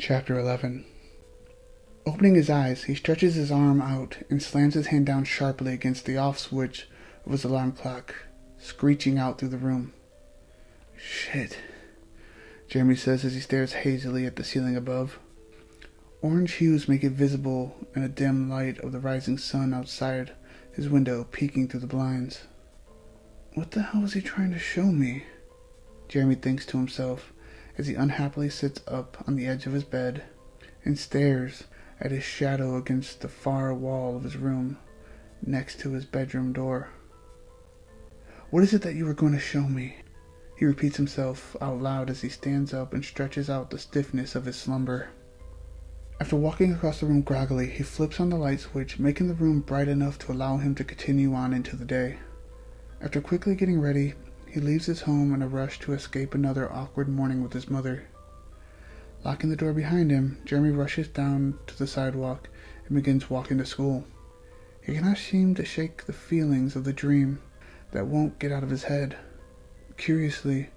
Chapter 11. Opening his eyes, he stretches his arm out and slams his hand down sharply against the off switch of his alarm clock, screeching out through the room. "Shit," Jeremy says as he stares hazily at the ceiling above. Orange hues make it visible in a dim light of the rising sun outside his window peeking through the blinds. What the hell is he trying to show me? Jeremy thinks to himself as he unhappily sits up on the edge of his bed and stares at his shadow against the far wall of his room next to his bedroom door. "What is it that you were going to show me?" He repeats himself out loud as he stands up and stretches out the stiffness of his slumber. After walking across the room groggily, he flips on the light switch, making the room bright enough to allow him to continue on into the day. After quickly getting ready, he leaves his home in a rush to escape another awkward morning with his mother. Locking the door behind him, Jeremy rushes down to the sidewalk and begins walking to school. He cannot seem to shake the feelings of the dream that won't get out of his head. Curiously,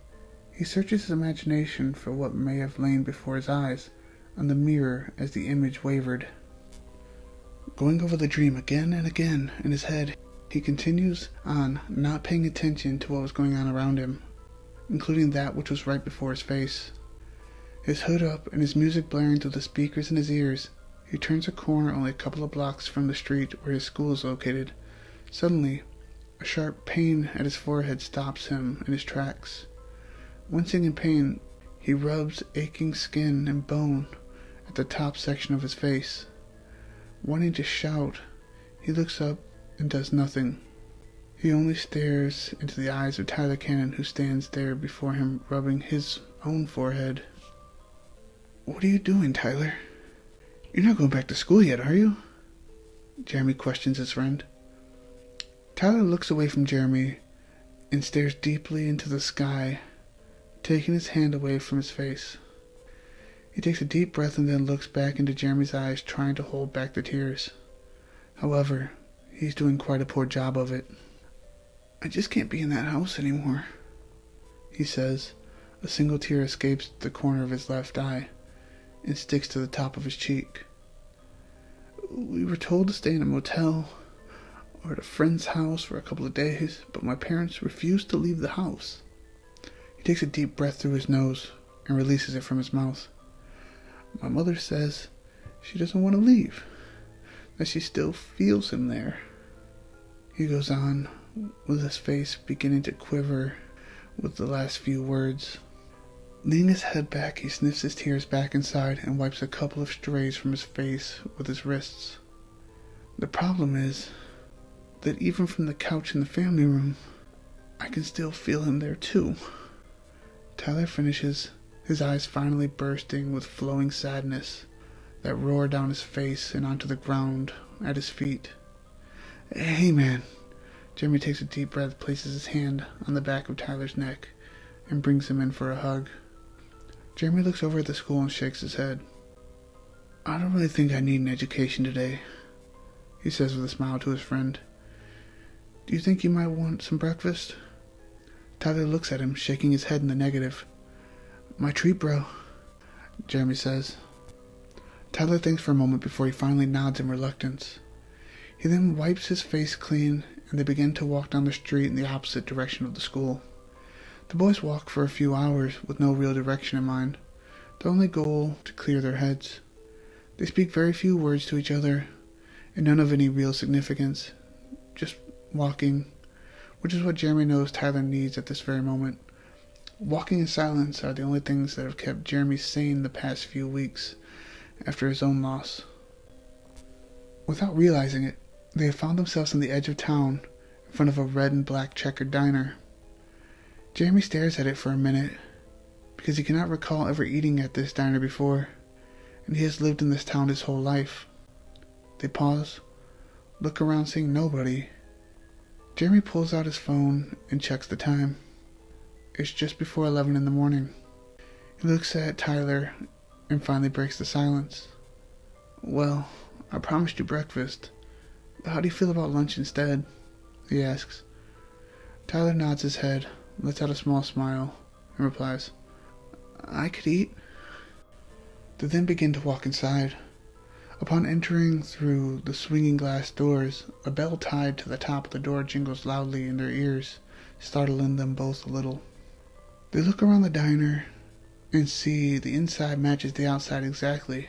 he searches his imagination for what may have lain before his eyes on the mirror as the image wavered. Going over the dream again and again in his head, he continues on, not paying attention to what was going on around him, including that which was right before his face. His hood up and his music blaring through the speakers in his ears, he turns a corner only a couple of blocks from the street where his school is located. Suddenly, a sharp pain at his forehead stops him in his tracks. Wincing in pain, he rubs aching skin and bone at the top section of his face. Wanting to shout, he looks up and does nothing. He only stares into the eyes of Tyler Cannon, who stands there before him, rubbing his own forehead. "What are you doing, Tyler? You're not going back to school yet, are you?" Jeremy questions his friend. Tyler looks away from Jeremy and stares deeply into the sky, taking his hand away from his face. He takes a deep breath and then looks back into Jeremy's eyes, trying to hold back the tears. However, he's doing quite a poor job of it. "I just can't be in that house anymore," he says. A single tear escapes the corner of his left eye and sticks to the top of his cheek. "We were told to stay in a motel or at a friend's house for a couple of days, but my parents refused to leave the house." He takes a deep breath through his nose and releases it from his mouth. "My mother says she doesn't want to leave, that she still feels him there." He goes on, with his face beginning to quiver with the last few words. Leaning his head back, he sniffs his tears back inside and wipes a couple of strays from his face with his wrists. "The problem is that even from the couch in the family room, I can still feel him there too." Tyler finishes, his eyes finally bursting with flowing sadness that roar down his face and onto the ground at his feet. "Hey man." Jeremy takes a deep breath, places his hand on the back of Tyler's neck, and brings him in for a hug. Jeremy looks over at the school and shakes his head. "I don't really think I need an education today," he says with a smile to his friend. "Do you think you might want some breakfast?" Tyler looks at him, shaking his head in the negative. "My treat, bro," Jeremy says. Tyler thinks for a moment before he finally nods in reluctance. He then wipes his face clean, and they begin to walk down the street in the opposite direction of the school. The boys walk for a few hours with no real direction in mind, their only goal to clear their heads. They speak very few words to each other, and none of any real significance, just walking, which is what Jeremy knows Tyler needs at this very moment. Walking and silence are the only things that have kept Jeremy sane the past few weeks after his own loss. Without realizing it, they have found themselves on the edge of town, in front of a red and black checkered diner. Jeremy stares at it for a minute, because he cannot recall ever eating at this diner before, and he has lived in this town his whole life. They pause, look around seeing nobody. Jeremy pulls out his phone and checks the time. It's just before 11 in the morning. He looks at Tyler and finally breaks the silence. "Well, I promised you breakfast. How do you feel about lunch instead?" he asks. Tyler nods his head, lets out a small smile, and replies, "I could eat." They then begin to walk inside. Upon entering through the swinging glass doors, a bell tied to the top of the door jingles loudly in their ears, startling them both a little. They look around the diner and see the inside matches the outside exactly.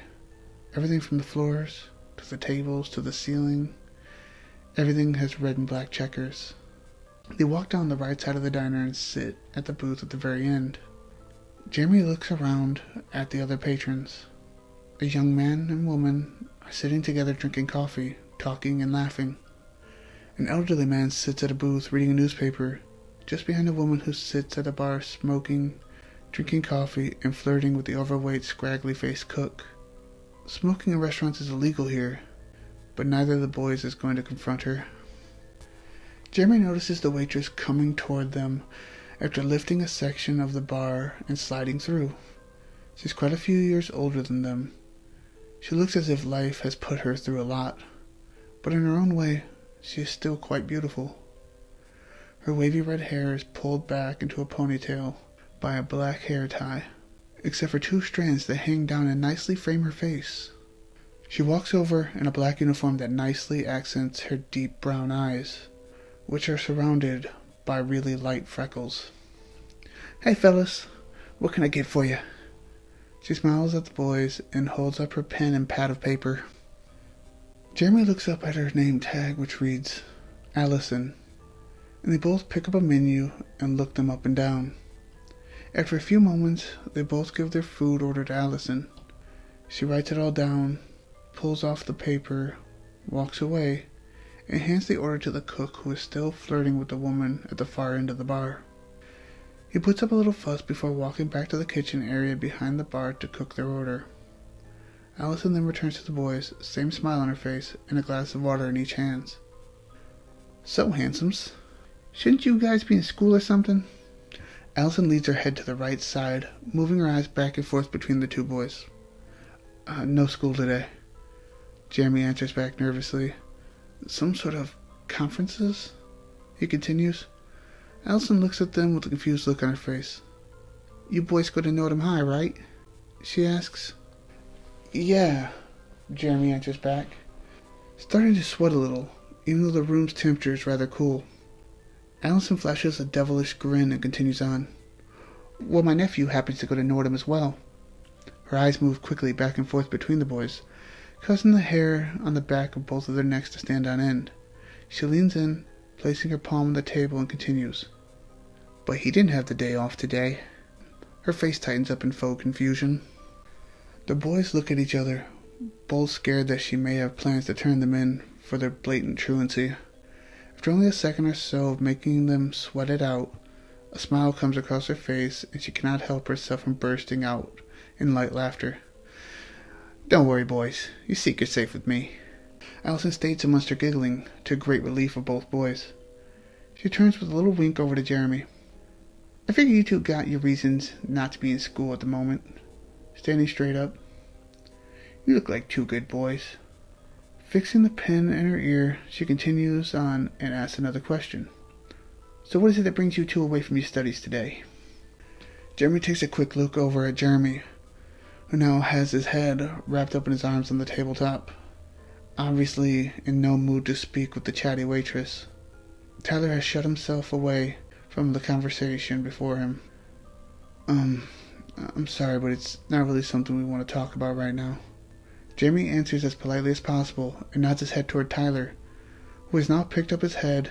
Everything from the floors, to the tables, to the ceiling, everything has red and black checkers. They walk down the right side of the diner and sit at the booth at the very end. Jeremy looks around at the other patrons. A young man and woman are sitting together drinking coffee, talking and laughing. An elderly man sits at a booth reading a newspaper, just behind a woman who sits at a bar smoking, drinking coffee, and flirting with the overweight, scraggly-faced cook. Smoking in restaurants is illegal here, but neither of the boys is going to confront her. Jeremy notices the waitress coming toward them after lifting a section of the bar and sliding through. She's quite a few years older than them. She looks as if life has put her through a lot, but in her own way, she is still quite beautiful. Her wavy red hair is pulled back into a ponytail by a black hair tie, except for two strands that hang down and nicely frame her face. She walks over in a black uniform that nicely accents her deep brown eyes, which are surrounded by really light freckles. "Hey fellas, what can I get for you?" She smiles at the boys and holds up her pen and pad of paper. Jeremy looks up at her name tag, which reads Allison, and they both pick up a menu and look them up and down. After a few moments, they both give their food order to Allison. She writes it all down, pulls off the paper, walks away, and hands the order to the cook, who is still flirting with the woman at the far end of the bar. He puts up a little fuss before walking back to the kitchen area behind the bar to cook their order. Allison then returns to the boys, same smile on her face, and a glass of water in each hand. "So, handsomes, shouldn't you guys be in school or something?" Allison leads her head to the right side, moving her eyes back and forth between the two boys. No school today," Jeremy answers back nervously. "Some sort of conferences?" he continues. Allison looks at them with a confused look on her face. "You boys go to Notre Dame High, right?" she asks. "Yeah," Jeremy answers back, starting to sweat a little, even though the room's temperature is rather cool. Allison flashes a devilish grin and continues on. "Well, my nephew happens to go to Notre Dame as well." Her eyes move quickly back and forth between the boys, causing the hair on the back of both of their necks to stand on end. She leans in, placing her palm on the table, and continues. "But he didn't have the day off today." Her face tightens up in faux confusion. The boys look at each other, both scared that she may have plans to turn them in for their blatant truancy. After only a second or so of making them sweat it out, a smile comes across her face, and she cannot help herself from bursting out in light laughter. "Don't worry, boys. Your secret's safe with me," Allison states amongst her giggling, to great relief of both boys. She turns with a little wink over to Jeremy. "I figure you two got your reasons not to be in school at the moment." Standing straight up. "You look like two good boys." Fixing the pen in her ear, she continues on and asks another question. "So what is it that brings you two away from your studies today?" Jeremy takes a quick look over at Jeremy, who now has his head wrapped up in his arms on the tabletop, obviously in no mood to speak with the chatty waitress. Tyler has shut himself away from the conversation before him. I'm sorry, but it's not really something we want to talk about right now." Jeremy answers as politely as possible and nods his head toward Tyler, who has now picked up his head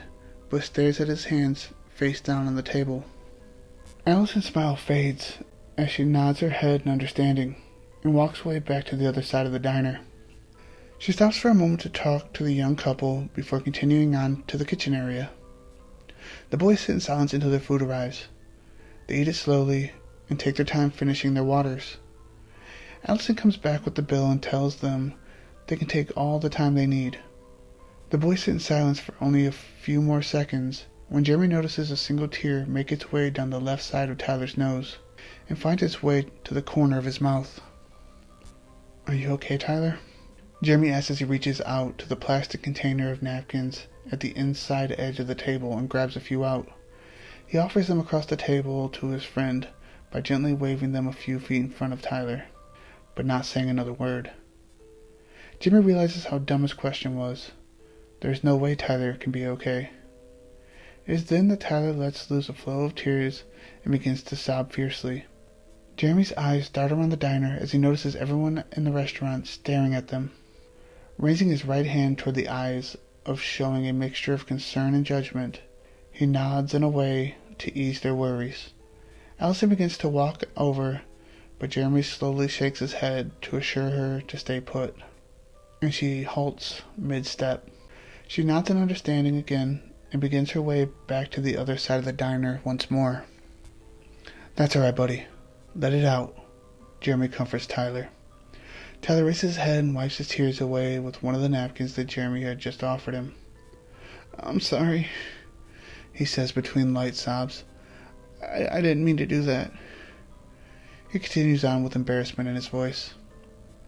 but stares at his hands face down on the table. Allison's smile fades as she nods her head in understanding and walks away back to the other side of the diner. She stops for a moment to talk to the young couple before continuing on to the kitchen area. The boys sit in silence until their food arrives. They eat it slowly and take their time finishing their waters. Allison comes back with the bill and tells them they can take all the time they need. The boys sit in silence for only a few more seconds when Jeremy notices a single tear make its way down the left side of Tyler's nose and finds its way to the corner of his mouth. "Are you okay, Tyler?" Jeremy asks as he reaches out to the plastic container of napkins at the inside edge of the table and grabs a few out. He offers them across the table to his friend by gently waving them a few feet in front of Tyler. but not saying another word. Jimmy realizes how dumb his question was. There's no way Tyler can be okay. It is then that Tyler lets loose a flow of tears and begins to sob fiercely. Jeremy's eyes dart around the diner as he notices everyone in the restaurant staring at them. Raising his right hand toward the eyes of showing a mixture of concern and judgment, he nods in a way to ease their worries. Allison begins to walk over, but Jeremy slowly shakes his head to assure her to stay put, and she halts mid-step. She nods in understanding again and begins her way back to the other side of the diner once more. "That's all right, buddy. Let it out," Jeremy comforts Tyler. Tyler raises his head and wipes his tears away with one of the napkins that Jeremy had just offered him. "I'm sorry," he says between light sobs. I didn't mean to do that." He continues on with embarrassment in his voice.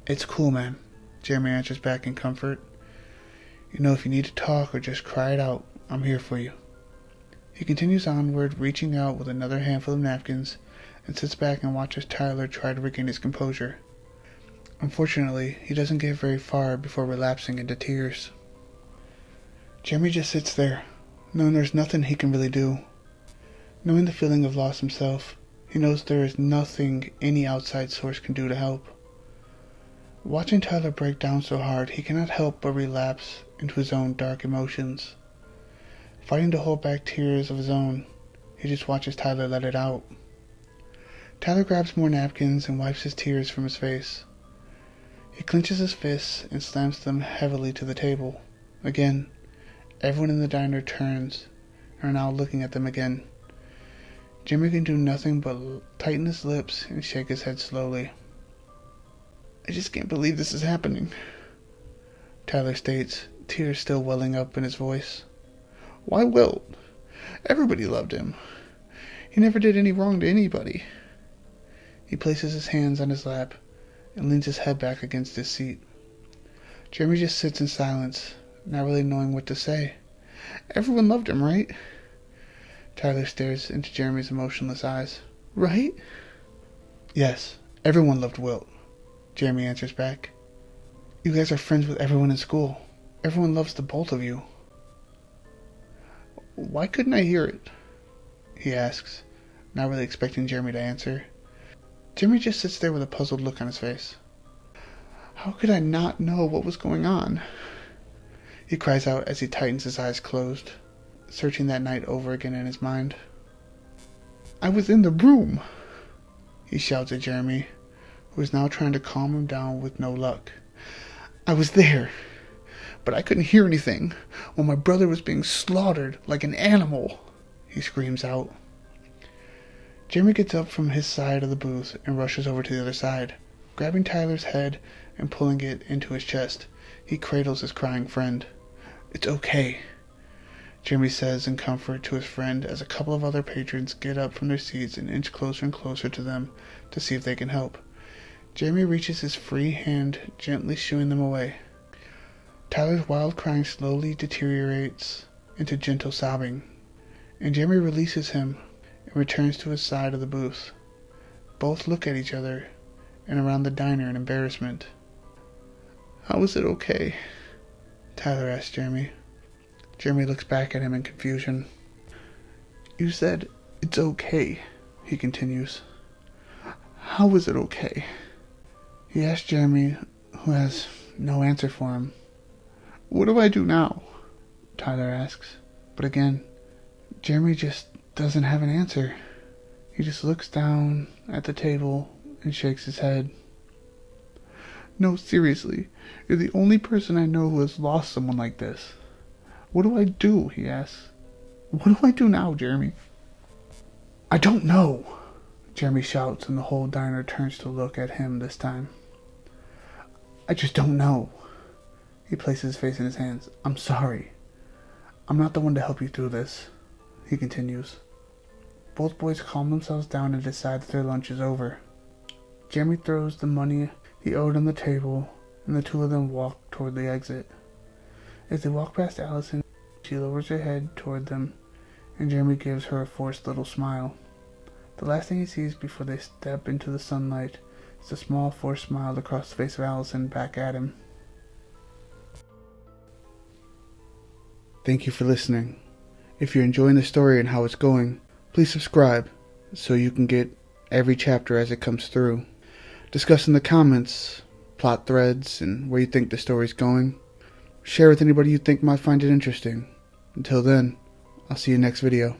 "It's cool, man," Jeremy answers back in comfort. "You know, if you need to talk or just cry it out, I'm here for you." He continues onward, reaching out with another handful of napkins, and sits back and watches Tyler try to regain his composure. Unfortunately, he doesn't get very far before relapsing into tears. Jeremy just sits there, knowing there's nothing he can really do. Knowing the feeling of loss himself, he knows there is nothing any outside source can do to help. Watching Tyler break down so hard, he cannot help but relapse into his own dark emotions. Fighting to hold back tears of his own, he just watches Tyler let it out. Tyler grabs more napkins and wipes his tears from his face. He clenches his fists and slams them heavily to the table. Again, everyone in the diner turns and are now looking at them again. Jimmy can do nothing but tighten his lips and shake his head slowly. "I just can't believe this is happening," Tyler states, tears still welling up in his voice. "Why Wilt? Everybody loved him. He never did any wrong to anybody." He places his hands on his lap and leans his head back against his seat. Jeremy just sits in silence, not really knowing what to say. "Everyone loved him, right?" Tyler stares into Jeremy's emotionless eyes. "Right?" "Yes, everyone loved Wilt," Jeremy answers back. "You guys are friends with everyone in school. Everyone loves the both of you." "Why couldn't I hear it?" he asks, not really expecting Jeremy to answer. Jeremy just sits there with a puzzled look on his face. "How could I not know what was going on?" he cries out as he tightens his eyes closed, searching that night over again in his mind. "I was in the room," he shouts at Jeremy, who is now trying to calm him down with no luck. "I was there, but I couldn't hear anything while my brother was being slaughtered like an animal," he screams out. Jeremy gets up from his side of the booth and rushes over to the other side. Grabbing Tyler's head and pulling it into his chest, he cradles his crying friend. "It's okay," Jeremy says in comfort to his friend as a couple of other patrons get up from their seats and inch closer and closer to them to see if they can help. Jeremy reaches his free hand, gently shooing them away. Tyler's wild crying slowly deteriorates into gentle sobbing, and Jeremy releases him and returns to his side of the booth. Both look at each other and around the diner in embarrassment. "How is it okay?" Tyler asks Jeremy. Jeremy looks back at him in confusion. "You said it's okay," he continues. "How is it okay?" He asks Jeremy, who has no answer for him. "What do I do now?" Tyler asks. But again, Jeremy just doesn't have an answer. He just looks down at the table and shakes his head. "No, seriously, you're the only person I know who has lost someone like this. What do I do?" he asks. "What do I do now, Jeremy?" "I don't know," Jeremy shouts, and the whole diner turns to look at him this time. "I just don't know." He places his face in his hands. "I'm sorry. I'm not the one to help you through this," he continues. Both boys calm themselves down and decide that their lunch is over. Jeremy throws the money he owed on the table, and the two of them walk toward the exit. As they walk past Allison, she lowers her head toward them, and Jeremy gives her a forced little smile. The last thing he sees before they step into the sunlight as a small forced smile across the face of Allison back at him. Thank you for listening. If you're enjoying the story and how it's going, please subscribe so you can get every chapter as it comes through. Discuss in the comments, plot threads, and where you think the story's going. Share with anybody you think might find it interesting. Until then, I'll see you next video.